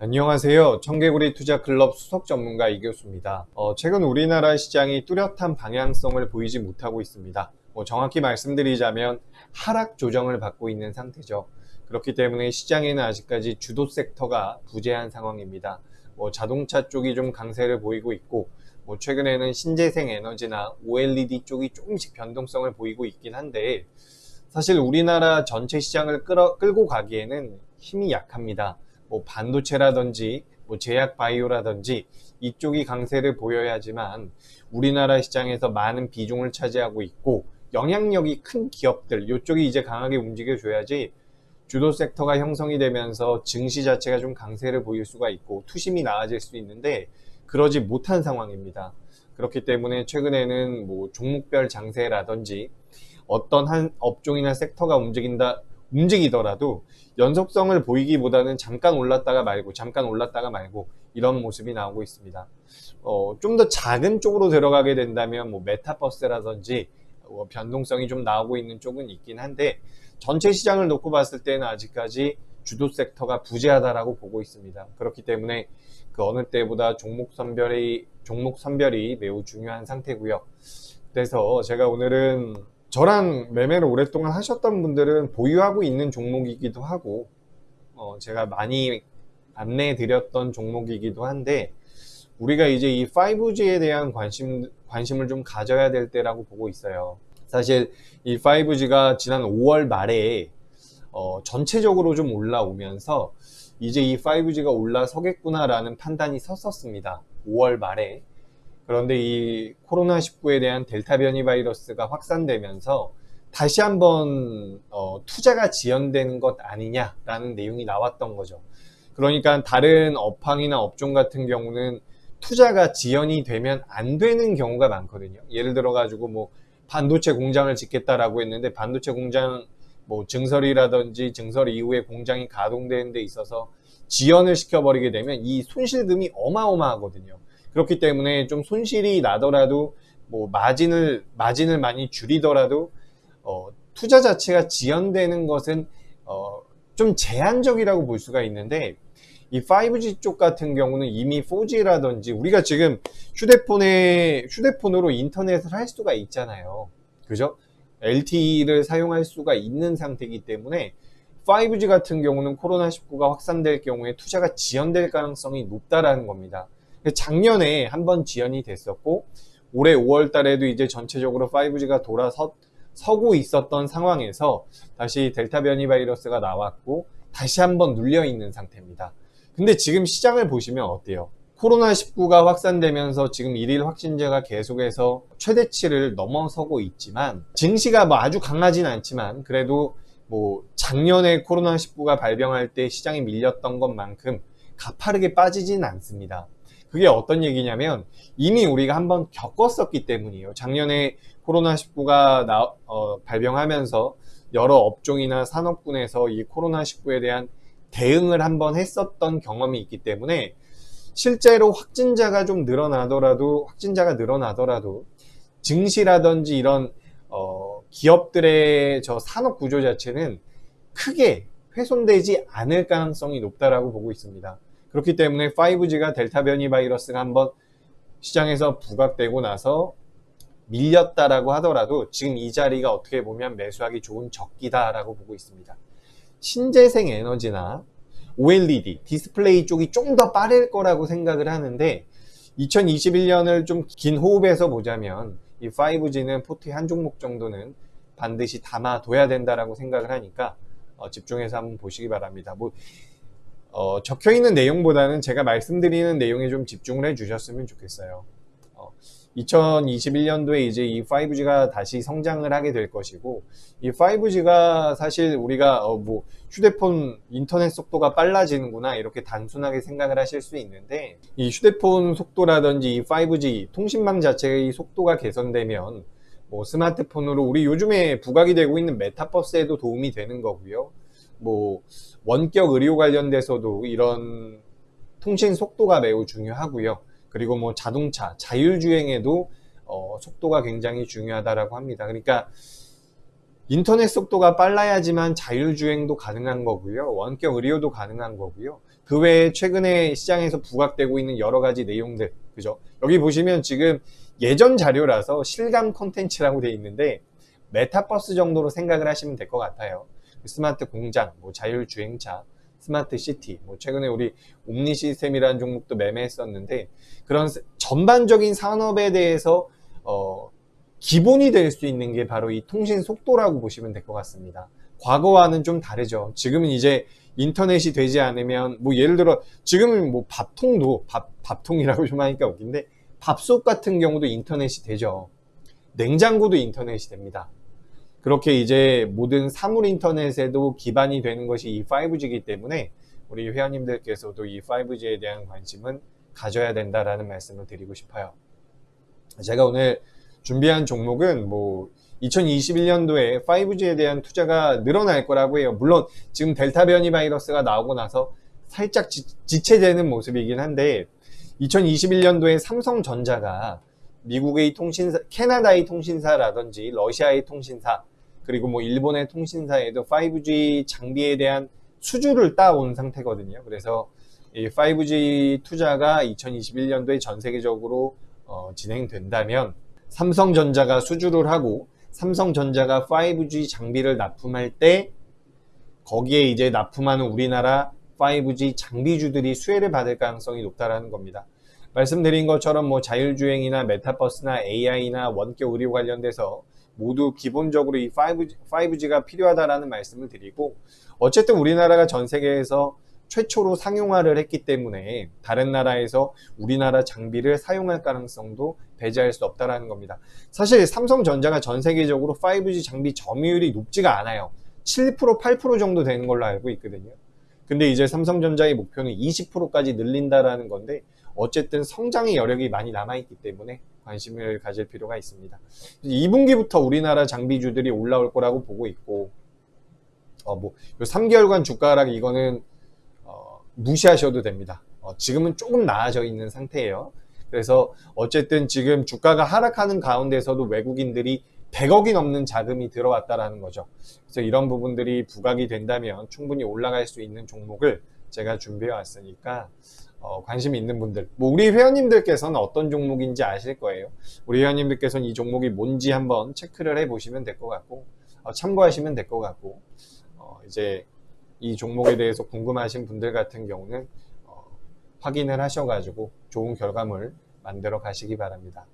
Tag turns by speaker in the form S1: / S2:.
S1: 안녕하세요. 청개구리 투자클럽 수석 전문가 이교수입니다. 최근 우리나라 시장이 뚜렷한 방향성을 보이지 못하고 있습니다. 정확히 말씀드리자면 하락 조정을 받고 있는 상태죠. 그렇기 때문에 시장에는 아직까지 주도 섹터가 부재한 상황입니다. 자동차 쪽이 좀 강세를 보이고 있고, 최근에는 신재생 에너지나 OLED 쪽이 조금씩 변동성을 보이고 있긴 한데, 사실 우리나라 전체 시장을 끌고 가기에는 힘이 약합니다. 반도체라든지 제약 바이오라든지 이쪽이 강세를 보여야지만 우리나라 시장에서 많은 비중을 차지하고 있고 영향력이 큰 기업들 이쪽이 이제 강하게 움직여줘야지 주도 섹터가 형성이 되면서 증시 자체가 좀 강세를 보일 수가 있고 투심이 나아질 수 있는데 그러지 못한 상황입니다. 그렇기 때문에 최근에는 종목별 장세라든지 어떤 한 업종이나 섹터가 움직이더라도 연속성을 보이기보다는 잠깐 올랐다가 말고 이런 모습이 나오고 있습니다. 좀 더 작은 쪽으로 들어가게 된다면 메타버스라든지 변동성이 좀 나오고 있는 쪽은 있긴 한데 전체 시장을 놓고 봤을 때는 아직까지 주도 섹터가 부재하다라고 보고 있습니다. 그렇기 때문에 그 어느 때보다 종목 선별이 매우 중요한 상태고요. 그래서 제가 오늘은 저랑 매매를 오랫동안 하셨던 분들은 보유하고 있는 종목이기도 하고 제가 많이 안내해 드렸던 종목이기도 한데 우리가 이제 이 5G에 대한 관심을 좀 가져야 될 때라고 보고 있어요. 사실 이 5G가 지난 5월 말에 전체적으로 좀 올라오면서 이제 이 5G가 올라서겠구나라는 판단이 섰었습니다. 5월 말에. 그런데 이 코로나19에 대한 델타 변이 바이러스가 확산되면서 다시 한번 투자가 지연되는 것 아니냐라는 내용이 나왔던 거죠. 그러니까 다른 업황이나 업종 같은 경우는 투자가 지연이 되면 안 되는 경우가 많거든요. 예를 들어 가지고 반도체 공장을 짓겠다라고 했는데 반도체 공장 증설이라든지 증설 이후에 공장이 가동되는 데 있어서 지연을 시켜버리게 되면 이 손실금이 어마어마하거든요. 그렇기 때문에 좀 손실이 나더라도 마진을 많이 줄이더라도 투자 자체가 지연되는 것은 좀 제한적이라고 볼 수가 있는데 이 5G 쪽 같은 경우는 이미 4G라든지 우리가 지금 휴대폰으로 인터넷을 할 수가 있잖아요. 그죠? LTE를 사용할 수가 있는 상태이기 때문에 5G 같은 경우는 코로나19가 확산될 경우에 투자가 지연될 가능성이 높다라는 겁니다. 작년에 한번 지연이 됐었고 올해 5월 달에도 이제 전체적으로 5G가 돌아서고 있었던 상황에서 다시 델타 변이 바이러스가 나왔고 다시 한번 눌려 있는 상태입니다. 근데 지금 시장을 보시면 어때요? 코로나19가 확산되면서 지금 일일 확진자가 계속해서 최대치를 넘어서고 있지만 증시가 아주 강하진 않지만 그래도 작년에 코로나19가 발병할 때 시장이 밀렸던 것만큼 가파르게 빠지진 않습니다. 그게 어떤 얘기냐면 이미 우리가 한번 겪었었기 때문이에요. 작년에 코로나19가 발병하면서 여러 업종이나 산업군에서 이 코로나19에 대한 대응을 한번 했었던 경험이 있기 때문에 실제로 확진자가 늘어나더라도 증시라든지 이런 기업들의 저 산업 구조 자체는 크게 훼손되지 않을 가능성이 높다라고 보고 있습니다. 그렇기 때문에 5G가 델타 변이 바이러스가 한번 시장에서 부각되고 나서 밀렸다라고 하더라도 지금 이 자리가 어떻게 보면 매수하기 좋은 적기다라고 보고 있습니다. 신재생 에너지나 OLED, 디스플레이 쪽이 좀 더 빠를 거라고 생각을 하는데 2021년을 좀 긴 호흡에서 보자면 이 5G는 포트의 한 종목 정도는 반드시 담아둬야 된다라고 생각을 하니까 집중해서 한번 보시기 바랍니다. 적혀있는 내용보다는 제가 말씀드리는 내용에 좀 집중을 해 주셨으면 좋겠어요. 2021년도에 이제 이 5G가 다시 성장을 하게 될 것이고 이 5G가 사실 우리가 휴대폰 인터넷 속도가 빨라지는구나 이렇게 단순하게 생각을 하실 수 있는데 이 휴대폰 속도라든지 이 5G 통신망 자체의 속도가 개선되면 스마트폰으로 우리 요즘에 부각이 되고 있는 메타버스에도 도움이 되는 거고요. 원격 의료 관련돼서도 이런 통신 속도가 매우 중요하고요. 그리고 자동차, 자율주행에도 속도가 굉장히 중요하다라고 합니다. 그러니까 인터넷 속도가 빨라야지만 자율주행도 가능한 거고요. 원격 의료도 가능한 거고요. 그 외에 최근에 시장에서 부각되고 있는 여러 가지 내용들, 그죠? 여기 보시면 지금 예전 자료라서 실감 콘텐츠라고 되어 있는데 메타버스 정도로 생각을 하시면 될 것 같아요. 스마트 공장, 뭐 자율주행차, 스마트 시티, 뭐 최근에 우리 옴니 시스템이라는 종목도 매매했었는데 그런 전반적인 산업에 대해서 기본이 될 수 있는 게 바로 이 통신 속도라고 보시면 될 것 같습니다. 과거와는 좀 다르죠. 지금은 이제 인터넷이 되지 않으면 뭐 예를 들어 지금은 뭐 밥통도 밥통이라고 좀 하니까 웃긴데 밥솥 같은 경우도 인터넷이 되죠. 냉장고도 인터넷이 됩니다. 그렇게 이제 모든 사물 인터넷에도 기반이 되는 것이 이 5G이기 때문에 우리 회원님들께서도 이 5G에 대한 관심은 가져야 된다라는 말씀을 드리고 싶어요. 제가 오늘 준비한 종목은 뭐 2021년도에 5G에 대한 투자가 늘어날 거라고 해요. 물론 지금 델타 변이 바이러스가 나오고 나서 살짝 지체되는 모습이긴 한데 2021년도에 삼성전자가 미국의 통신사, 캐나다의 통신사라든지 러시아의 통신사 그리고 뭐 일본의 통신사에도 5G 장비에 대한 수주를 따온 상태거든요. 그래서 이 5G 투자가 2021년도에 전 세계적으로 진행된다면 삼성전자가 수주를 하고 삼성전자가 5G 장비를 납품할 때 거기에 이제 납품하는 우리나라 5G 장비주들이 수혜를 받을 가능성이 높다라는 겁니다. 말씀드린 것처럼 뭐 자율주행이나 메타버스나 AI나 원격 의료 관련돼서 모두 기본적으로 이 5G가 필요하다라는 말씀을 드리고 어쨌든 우리나라가 전 세계에서 최초로 상용화를 했기 때문에 다른 나라에서 우리나라 장비를 사용할 가능성도 배제할 수 없다라는 겁니다. 사실 삼성전자가 전 세계적으로 5G 장비 점유율이 높지가 않아요. 7%, 8% 정도 되는 걸로 알고 있거든요. 근데 이제 삼성전자의 목표는 20%까지 늘린다라는 건데 어쨌든 성장의 여력이 많이 남아있기 때문에 관심을 가질 필요가 있습니다. 2분기부터 우리나라 장비주들이 올라올 거라고 보고 있고 뭐 3개월간 주가 하락 이거는 무시하셔도 됩니다. 지금은 조금 나아져 있는 상태예요. 그래서 어쨌든 지금 주가가 하락하는 가운데서도 외국인들이 100억이 넘는 자금이 들어왔다라는 거죠. 그래서 이런 부분들이 부각이 된다면 충분히 올라갈 수 있는 종목을 제가 준비해 왔으니까 관심 있는 분들, 뭐 우리 회원님들께서는 어떤 종목인지 아실 거예요. 우리 회원님들께서는 이 종목이 뭔지 한번 체크를 해 보시면 될 것 같고 참고하시면 될 것 같고 이제 이 종목에 대해서 궁금하신 분들 같은 경우는 확인을 하셔가지고 좋은 결과물 만들어 가시기 바랍니다.